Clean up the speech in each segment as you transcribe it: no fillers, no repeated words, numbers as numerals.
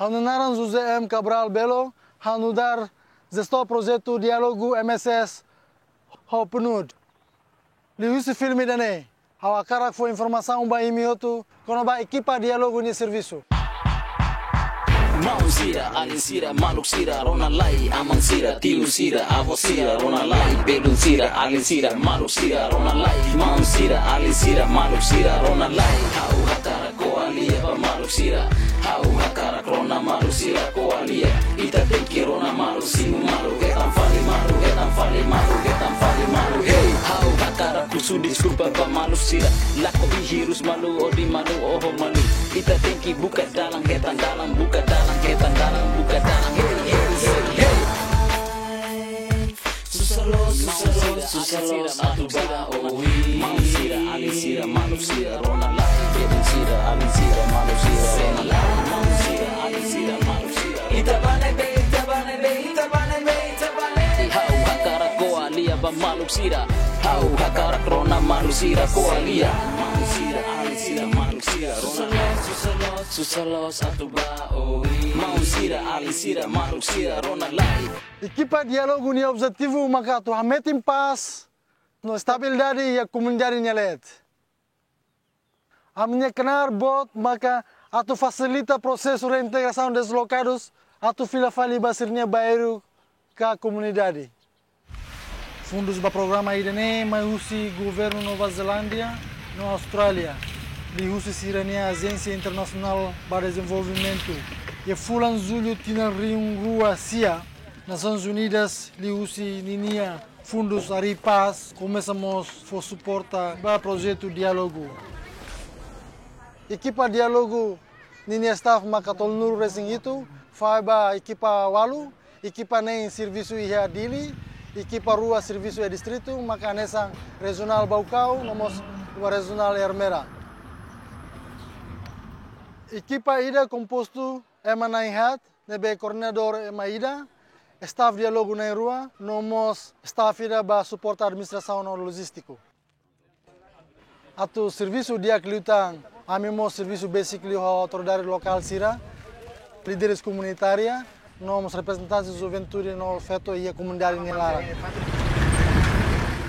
Hanunarang José M. Cabral Belo, hanudar gestor projeto diálogo MSS Hopenud. Lihusi filme dane, hawa karak foi informação ba imioto, kono ba equipa diálogo ni serviço. Mau sira, alin sira, maluk sira, rona lai, amang sira, tiu sira, avo sira, rona lai, belun sira, alin sira, maluk sira, rona lai, mau sira, alin sira, maluk sira, rona lai, hau hakara ko alia ba maluk sira, hau hakara rona maluk sira ko alia, ita teki rona maluk simu maluk, etam fali maluk, etam fali maluk, etam fali maluk, hey, hau hakara kusu desculpa ba maluk sira, lako ihirus malu, odi malu, oho malu, ita teki buka dalang, ketan dalang, buka dalang. Ketan dalam buka dalam hey hey hey susalos atu ba owi mau sira alin sira maluk sira rona lai beden sira alin sira maluk sira rona lai mau sira alin sira maluk sira itabane be hau hakara ko alia ba maluk sira hau hakara rona maluk sira ko alia mau sira alin sira maluk sira rona lai susalos atu ba owi mau sira alin sira maluk sira rona lai. Equipa diálogo ni objetivo maka tu hametin paz no estabilidade e a comunidade nyelet. Aminha kenar bot maka atu facilita processo de reintegração deslocados atu fila fali basirnya bairro ka comunidade. Fundos ba programa idene maiusi governo Nova Zelândia no Austrália. Lihusi sirania Agência Internacional para Desenvolvimento e fulan julho tina rua sia Nações Unidas lihusi ninia fundos ari paz começamos a suportar para projeto diálogo. Equipa diálogo ninia staff makatol nur racing itu faiba equipa walu equipa nem serviço ia dili equipa rua serviço e distrito maka nessa regional Baucau nomos regional Hermera. Equipa ida composto emanaihat nebe coordenador emaida, staff diálogo na rua, nomos staff ida ba suporta administração no logístico. Atu serviço dia klutang, amimo serviço basic li autoridade local sira, líderes comunitária, nomos representantes de juventude no feto e a comunidade nelara.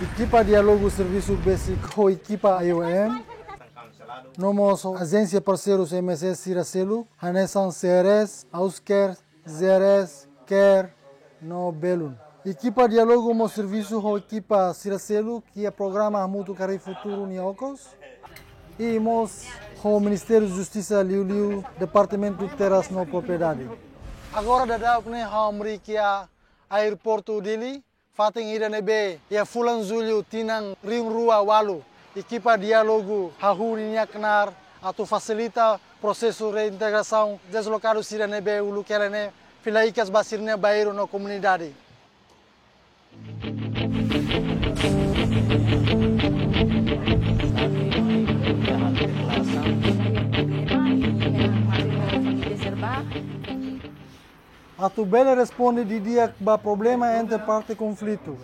Equipa diálogo serviço basic ho equipa IOM. Nomos agência parceiros MSS Siracelu, Hanesan CRS, Ausker, ZRS, CARE, no Belun. Equipa diálogo mo serviço ho equipa Siracelu, que é programa Mútuo Cari Futuro Niocos. E mos ho Ministério de Justiça Liu, Departamento de Terras no Propriedade. Agora dadap ne ha merikia aeroporto dili, fating ida nebe, ya fulan julho tinang ring rua walu. Equipa diálogo hahurinya kenar atau facilita processo reintegração deslocados siranebe ulu kelene filaikas basirnya bairro no comunidade. Atu bela responde di dia ba problema entre parte conflito.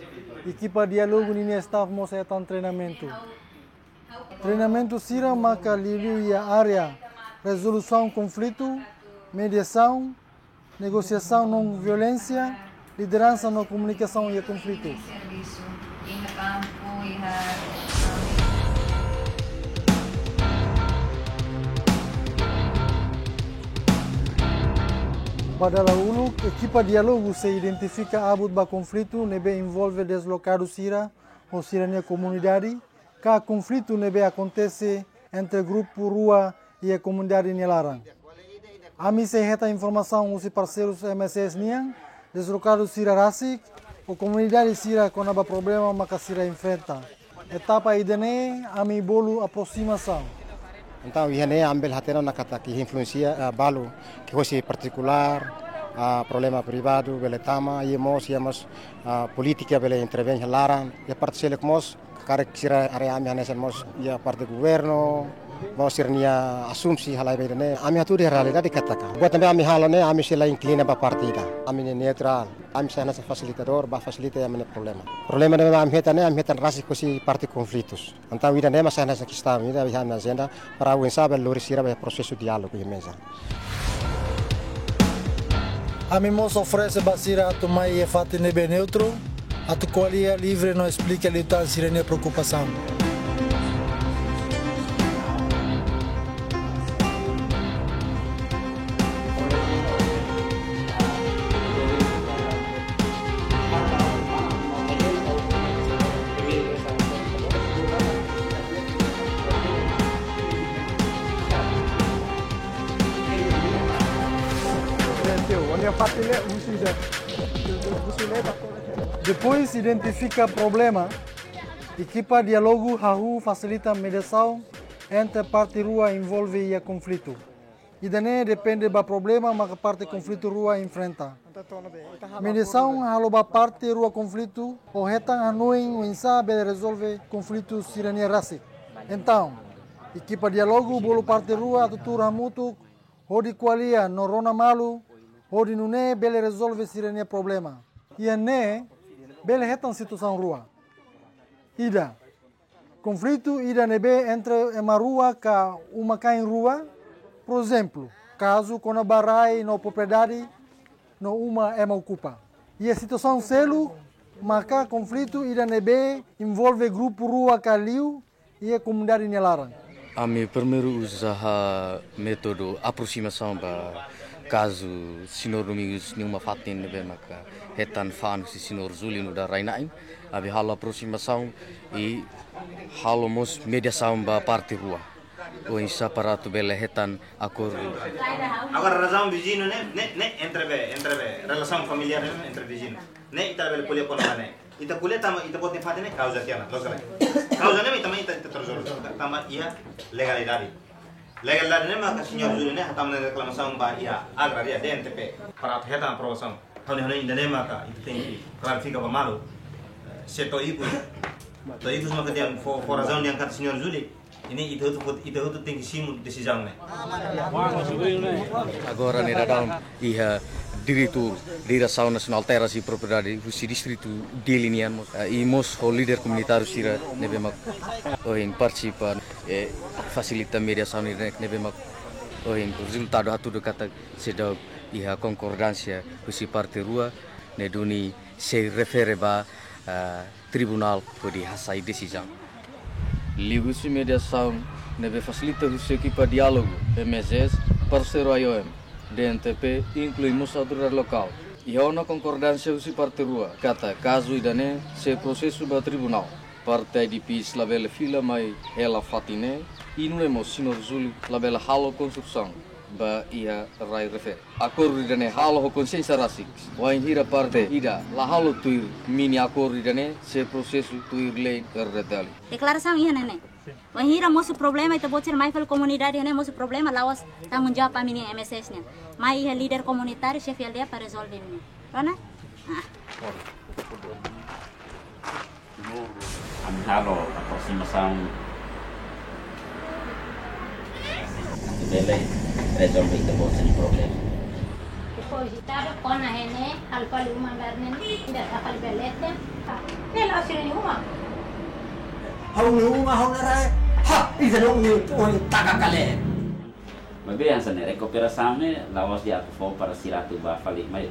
Equipa diálogo ninia staff mo sa treinamento. Treinamento sira maka liu e a área resolução conflito, mediação, negociação não violência, liderança na comunicação e conflitos. Pada ulu, equipa diálogo se identifica abut ba conflito nebe envolve deslocados sira ou sirania comunidade. Cada conflito nebe acontece entre grupo rua e a comunidade nelarang. Ami se reta informação os parceiros MSS niang, deslocados sira rasik, ou comunidade sira com aba problema maka sira enfrenta. Etapa idene ami bolu aproximação. Então, ia ambil hatena na kata que influencia balu que fosse particular, problema privado, bele tama, iamos política bele intervenção larang, e parte selek mos karek sira area ami hanesan mos ya parte governo mos sirnia asumsi halai bedene ami hatu di realidade kataka buat também ami halone ami sila inclina ba partida ami neutral ami sana facilitador ba facilita ya problema de ami hetan rasi kosi parte conflitos então ida nema sana sa kista ida bihan agenda para o ensabel lori sira ba processo diálogo e mesa. A mim oferece basira a tomar e fate nebe neutro, a tu qualia livre não explica lhe tal sirene preocupação. Depois identifica o problema, equipa diálogo RAHU facilita a mediação entre parte rua envolve e conflito. E daí depende do problema, mas a parte conflito rua enfrenta. Mediação haloba parte rua conflito, o retan anuin o insabe resolve conflito sirania rasi. Então, equipa diálogo bolo parte rua tutura mutu, hodi qualia no rona malu, hodi nune bele resolve sirania problema. E ane bele retan situação rua. Ida conflito ida nebe entre uma rua ka uma cain rua. Por exemplo, caso quando barai no propriedade no uma é ocupa. E a situação selo marca conflito ida nebe envolve grupo rua kaliu e a comunidade nelaran. A minha primeira usaha método aproximação para caso senhor Domingos nenhuma fatin nebe maka hetan fan si senhor Zulino da Rainain abi halo aproximação e halo mos mediação ba parte rua. O insa para tu bele hetan acordo. Agora razão vizinho né entre relação familiar entre vizinho. Né ita bele polia kono né. Ita polia tama ita botem fatin né causa tiana local. Causa né também ita terzor. Tama ia legalidade. Legalidade né maka senhor Zulino né hatam na reclamação ba ia agraria DNTP para hetan aprovação. Tony hone ainda né maka ita tem que clarificar ba malu. Seto ibu. To ibu maka dia for razão de angkat senhor Zulino. Ini itu tem que sim decisão né. Agora nera dalam iha diretor Direção Nacional Terras e Propriedade do distrito delinean e mos o líder comunitário sira nebe mak oin participa facilita mediação nebe mak oin resultado hatu do kata sedau iha concordância kusi parte rua ne duni se refere ba tribunal podi hasai decisão. Ligus mediação nebe facilita o equipa diálogo MSS parceiro IOM DNTP incluímos a autoridade local e há uma concordância com parte rua kata caso idane se processo ba tribunal parte IDP labela fila mai ela fatine e não é senhor Zulu labela halo construção ba ia rai refer acordo idane halo consciência rasik wain hira parte ida la halo tuir mini acordo idane se processo tuir lei terretali declaração ia nene wahira mosu problema itu bocor mai fel comunidade né mosu problema lawas tanggung jawab a mini MSS nya mai líder comunitário chefe aldeia para resolver ini rona Halo aproximação bele resolve itu bocor problema. Depositado com a René, alfali uma garnen, ainda alfali belete, ela sirene uma. Hau nara, ha, isso não me taca calé. Mas bem essa né recuperação né lawas dia aku para siratu ba fali mai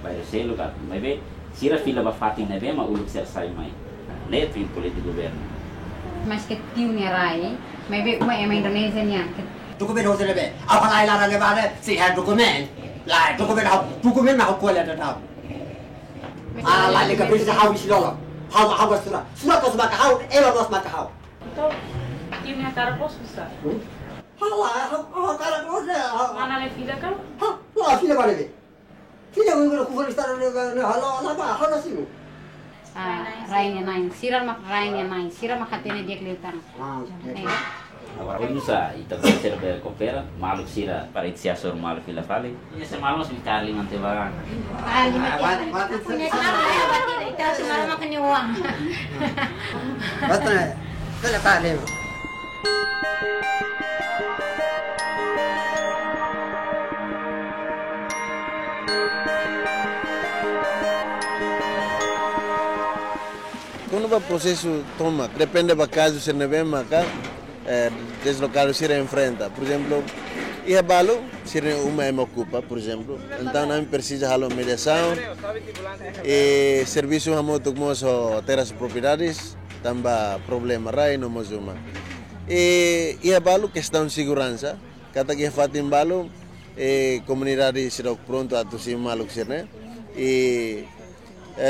bayar selo kan. Mas bem sira fila ba fatin né bem ma uluk selesai mai. Letra politik governo. Mas que tiu ne rai, mas bem uma é Indonesia nya. Dokumen hotel be. Apa lai lara ne bale si had dokumen. Lai dokumen ma ko le ta. Ah lai ka bisa hau silolo. Hau basura. Surat kos maka hau, ela kos maka hau. Então, tiu ne cara posso usar. Hau cara kos. Mana le filha kan? Ha, la filha bale be. Filha ngoro ku estar ne halo ba halo sinu. Rainha nine, sirar mak rainha nine, sirar mak hatene dia kelihatan. Agora usa itu ser recupera malu sira para iniciação malu fila fali. E esse malu se cari mante barang. Punya cara ya berarti itu semua makan uang. Betul. Betul tak le. Quando o processo toma, depende do caso, se não vem cá, deslocar o Sira enfrenta. Por exemplo, Ia balo, sirene uma é ocupa, por exemplo. Então nós precisa halo mediação e serviço hamotuk moso teras propriedades, tambah problema rai no mozuma. E ia balo questão de segurança, kata que fatim balo comunidade sirok pronto atu si maluk sirne e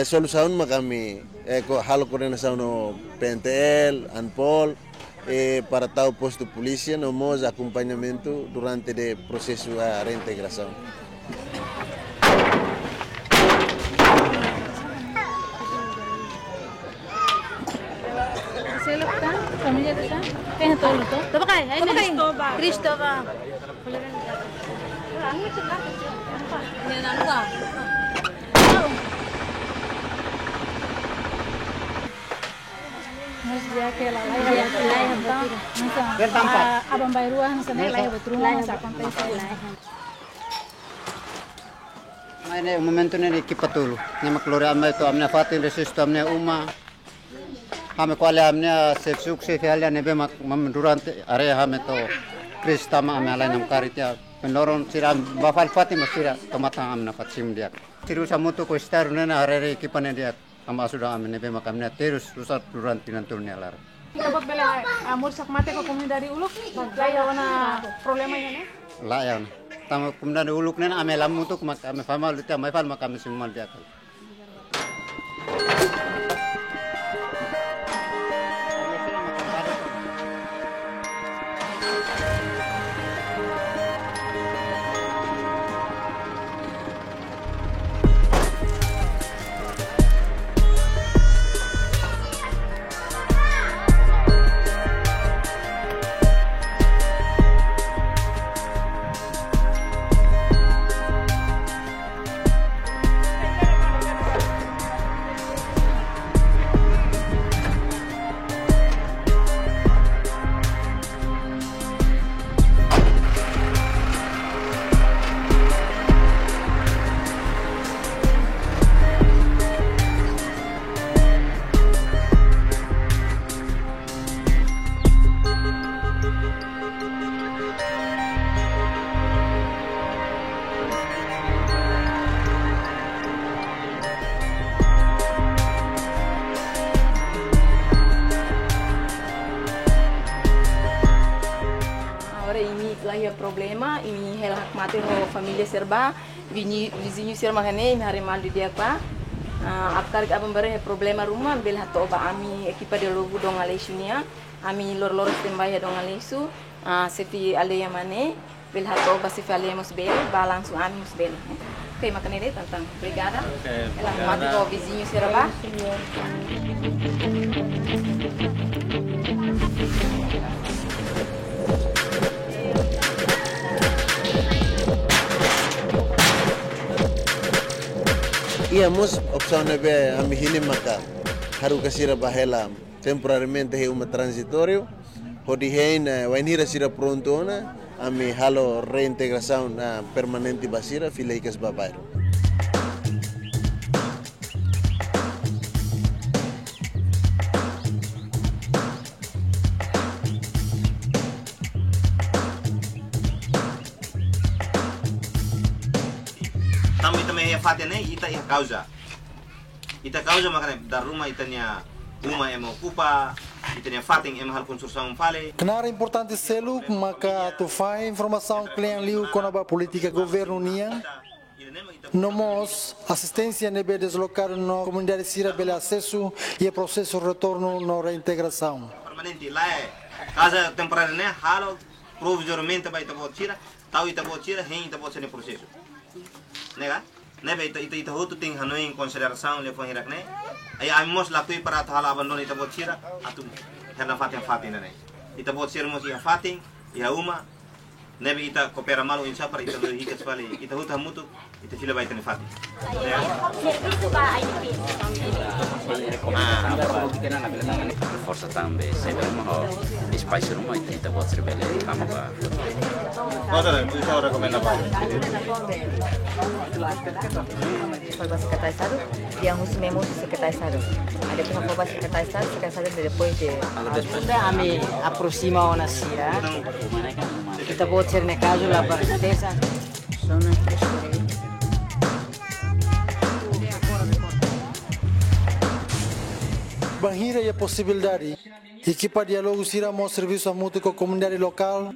solução kami halo coordenação no PNTL, ANPOL para tal posto de polícia, nomos acompanhamento durante o processo de reintegração. Família dessa? Quem é todo? Tá bem, aí Cristóvão. Cristóvão. Mas dia aquela lá abang bayruan sana lá betul mas acontece lá. Ini momento ini equipa tulo. Nama keluar amne to amne fatin resisto amne uma. Hame kuala amne sesuk se fialia nebe mam durante area hame to kristama ame ala nam karitia penoron siram bafal fatin masira tomata amna fatsim dia. Siru samutu ko star nena area equipa ne dia ama sudah amne nebe makamne terus rusat durante nanturnya lar. Dapat bela amor sak mate ko komunidade uluk. Laya wana problema ini. Laya. Tama komunidade uluk nena ame lamu tu mak ame famal dia ame fal makam simal dia. Problema ini helak mati ho família serba vizinho ser magane me hari mal dia pa akar abang bare problema rumah bel hato ba ami ekipa de logo dong alesunia ami lor tembaya dong alesu sefi ale yamane bel hato ba sefi ale mos bel ba langsung ami mos bel okay makane de tentang brigada helak mati ho vizinho serba Ia mus opção nebe ami hini maka haru kasira bahela temporariamente he uma transitório hodi hein wainira sira pronto na ami halo reintegração permanente basira fileikas babairo. Fatene ita ia causa makanya dar rumah itanya uma em ocupa itanya fating em hal construção fale. Kenara importante selo maka tu faz informação klien liu konaba política governo nia nomos assistência nebe deslocado no comunidade sira bela acesso e processo retorno no reintegração permanente lá casa temporária né halo provisoriamente vai ita botira tau ita botira hen ita botira processo nega nebe ita hotu ting hanoi em consideração le foi rakne ai amos la tui para thala abandono ita botira atu hena fatin ne ita botira mos ia fatin ia uma nebe ita coopera malo insa para ita hikas vale ita hotu hamutu ita fila vai tene fatin força também se der uma espaço rumah ita botira bele kama ba Nota, isso eu recomendo para Forma secretário de Estado e a Rússia mesmo secretário de Estado. Aí depois a forma secretário de Estado depois de... Sudah kami aproxima ona sira. Kita pode ser na casa lá para certeza. Só não é Banhira a possibilidade. Equipa diálogo sira mo serviço mútuo com a comunidade local.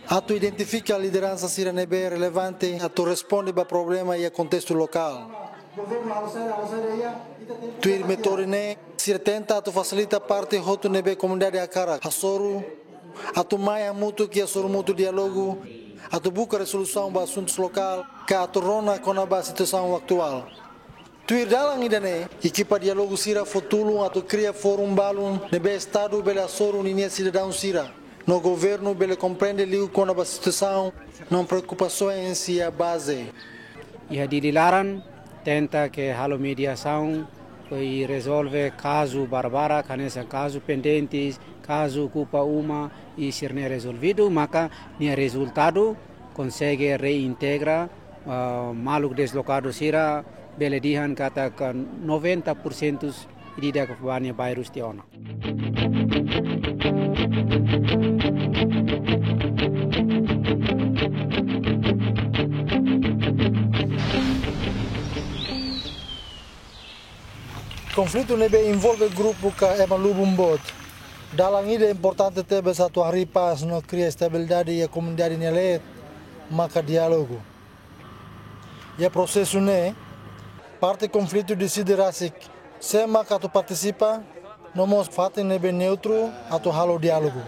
Atu identifica a liderança sira nebe relevante. Atu responde para problema e a contexto local. Tu metore ne sira tenta atu facilita parte hotu nebe comunidade akara. Hasoru atu mai mútuo que asoro mútuo diálogo. Atu busca resolução para assuntos local. Que atu rona com a situação atual. Tuir dalang idane, equipa diálogo sira fotulung atau cria forum balun nebe estado bela soru ninia cidadão sira. No governo bela compreende liu com a situação, não preocupações si a base. Ia dilaran tenta que halo mediação e resolve caso barbara, canessa caso pendentes, caso culpa uma e ser ne resolvido, maka nia resultado consegue reintegra maluk deslocado sira beledihan katakan 90% idida kefabanya virus tiona. Conflito nebe envolve grupo que é malubumbot. Dalam ide importante tebe satu hari pas no cria estabilidade e a comunidade nele, maka diálogo. E a processo ne parte conflito decide rasik. Sema que tu participa, não mos fate nebe neutro, atu halo diálogo.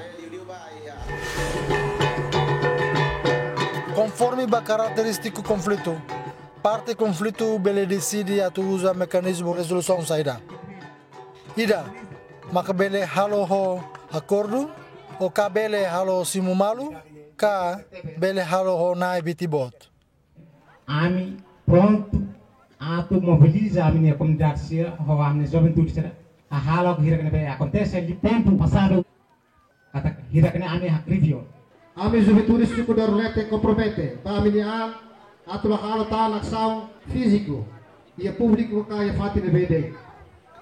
Conforme ba característico conflito, parte conflito bele decide atu usa mecanismo resolução saída. Ida, maka bele halo ho acordo, o ka bele halo simumalu, ka bele halo ho nai bitibot. Ami pronto atu mobiliza a minha comunidade sira, a minha juventude sira, a halo que hira que acontece de tempo passado, kata hira que ami review. Ami juventude suku darulete compromete, para minha atu la halo ta laksão físico e público que é fati de bede.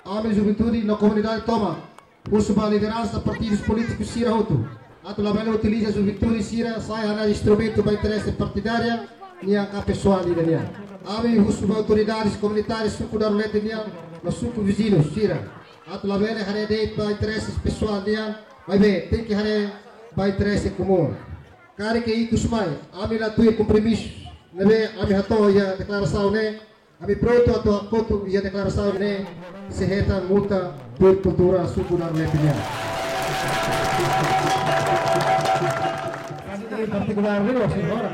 Ami juventude na comunidade toma, uso para liderança partidos políticos sira auto, atu la bela utiliza juventude sira sai hana instrumento para interesse partidária nia ka pessoal de nia. Ami uso autoridades comunitárias suku darulete nia, no suku vizinhos sira. Atu la bela hana de para interesses pessoal nia, vai ver tem que hana para interesse comum. Kare que iku sumai, ami la tui compromisso, nebe ami hato ya declaração ne, ami pronto ato akoto ya declaração ne, seheta multa por cultura suku darulete nia. Em particular rio senhora,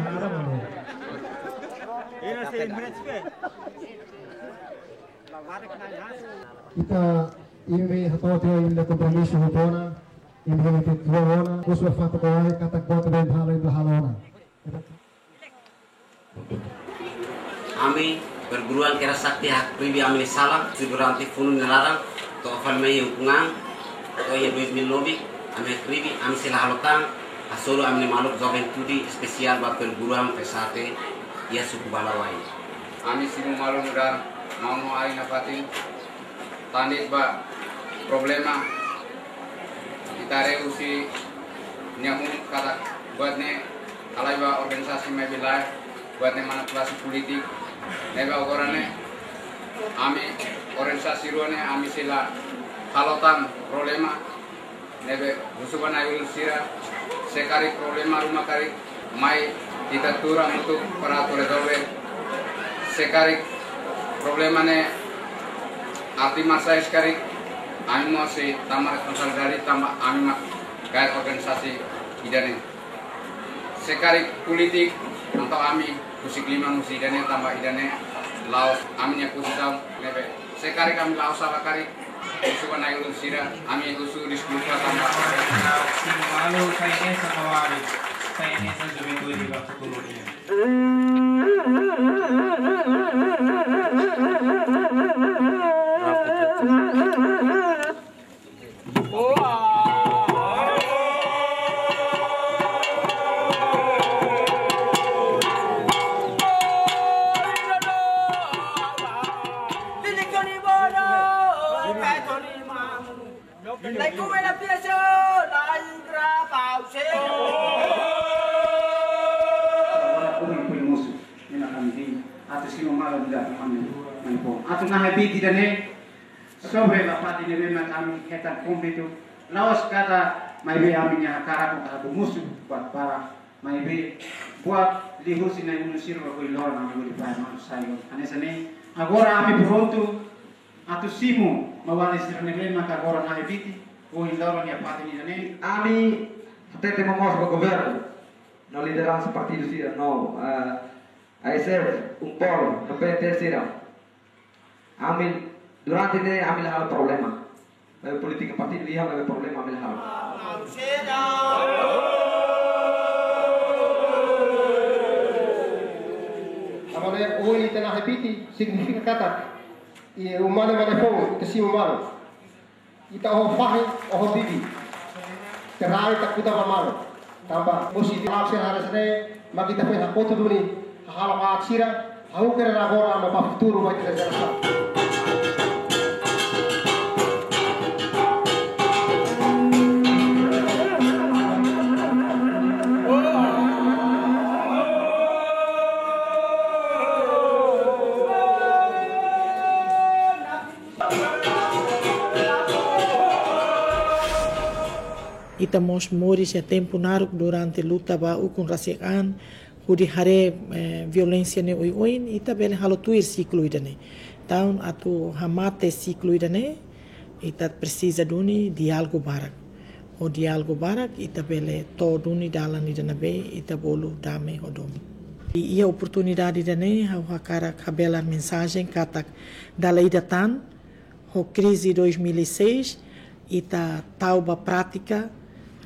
Kita imi hatote imi compromisso hotona, imi fitona, uso fato kawai katak boto ben halona. Ami perguruan kira sakti hak pribi ami salam siguranti funun nelarang to falmei hukungan to ya 2009 ami pribi ami sila halotang asolo ami maluk joventudi spesial ba perguruan pesate ya suku balawai. Ami simu malu mudar mau ai napati tandit ba problema kita reusi nyamun kata buatnya kalau ba organisasi mebilai buatnya manipulasi politik neba ogorane ami organisasi ruane ami sila halotan problema nebe usuban ayul sira sekari problema rumah kari mai kita turang untuk peraturan dobe sekari problema ne arti masa sekali ami masih tambah responsable dari tambah ami mak gaya organisasi idane sekali politik atau ami musik lima musik idane tambah idane laos aminya kusau nebe sekali kami laos apa kari usukan ayu sira ami usu diskusi tambah malu saya sekawari saya ini sudah di waktu kuliah. Lấy cô về làm tiền cho lại ra bảo xe Manipur. Atu na habiti dane sobre bapak di nebe kami kita kompetu. Laos kata maibe aminya karak atau musuh buat para maibe buat lihusin na inusir wa ko ilor na nguli pa man sayo. Anesane agora ami pronto atu simu mawala sir nebe agora na habiti o ilor ni apati ni dane. Ami tete mamos ko governo. No liderança partido sira no ASF un polo no PT sira. Amil durante ini ambil hal problema. Politika partido lihat ada problema ambil hal. Amane oi tena repiti significa kata e umane mane fo tesi umano. Ita ho fahi ho bibi. Terai takuta mamalo. Tambah musik aksir harusnya makita pe hakotu duni hal aksira au kera agora ama pa futuro vai ter geração. Itamos moris ya tempo naruk durante luta ba ukun rasikan hudi hare violência ne oin ita bele halotuir ciclo idane taun atu hamate ciclo idane ita precisa duni diálogo barak o diálogo barak ita bele to duni dalan idana be ita bolu dame hodom e a oportunidade idane hau hakara kabela mensagem katak dala ida tan ho crise 2006 ita tauba prática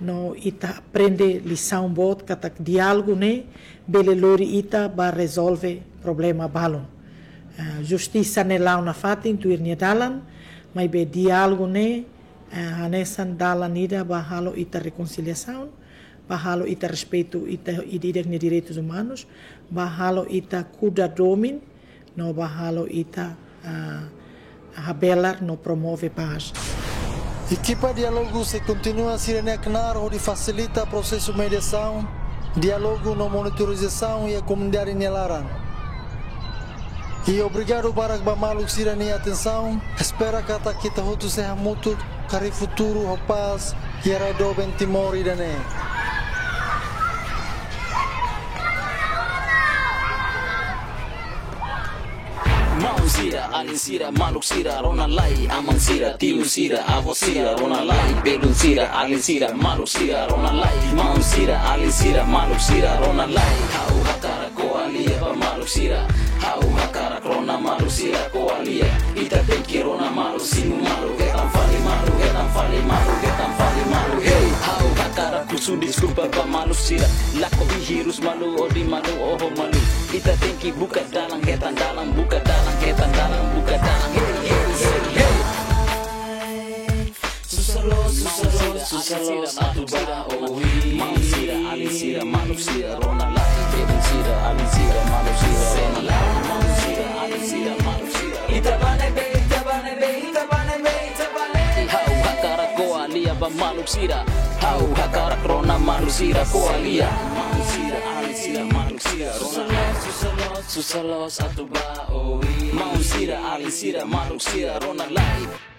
no ita aprende lição bot katak diálogo ne bele lori ita ba resolve problema balon justiça ne lau na fatin tuir nia dalan mai be diálogo ne hanesan dalan ida ba halo ita reconciliação ba halo ita respeito ita ididek ne direitos humanos ba halo ita kuda domin no ba halo ita habelar no promove paz. Equipa diálogo se continua a ser necnar onde facilita o processo de mediação, diálogo na monitorização e a comunidade em Laran. E obrigado para que Bamaluk sirani atenção, espera que a kita hutu seja mútuo, cari futuro, a paz e a redo ben Timor e dane. Mau sira, alin sira, maluk sira, rona lai, amang sira, tiu sira, avo sira, rona lai, belun sira, alin sira, maluk sira, rona lai, mau sira, alin sira, maluk sira, rona lai, hau hakara ko alia ba maluk sira, hau hakara rona maluk sira ko alia, ita tenki rona maluk simu maluk, getam fali maluk, getam fali maluk, getam fali maluk, hey, hau hakara kusu desculpa ba maluk sira, lako ihirus malu, odi malu, oho malu, ita tenki buka dalang, getan dalang, buka dalang, getan dalang, buka dalang, hey, hey, hey, hey. Susalo, satu bara ohi, mau sira, alin sira, maluk sira, rona lai, bebun sira, alin sira, maluk sira, rona lai, mau sira, alin sira, maluk sira, ita bane be, ita bane be, ita bane be, ita bane. Hau hakara ko alia ba maluk sira, hau hakara rona maluk sira ko alia, mau sira, alin sira, maluk sira, rona lai, susalo, satu bara ohi, mau sira, alin sira, maluk sira, rona lai.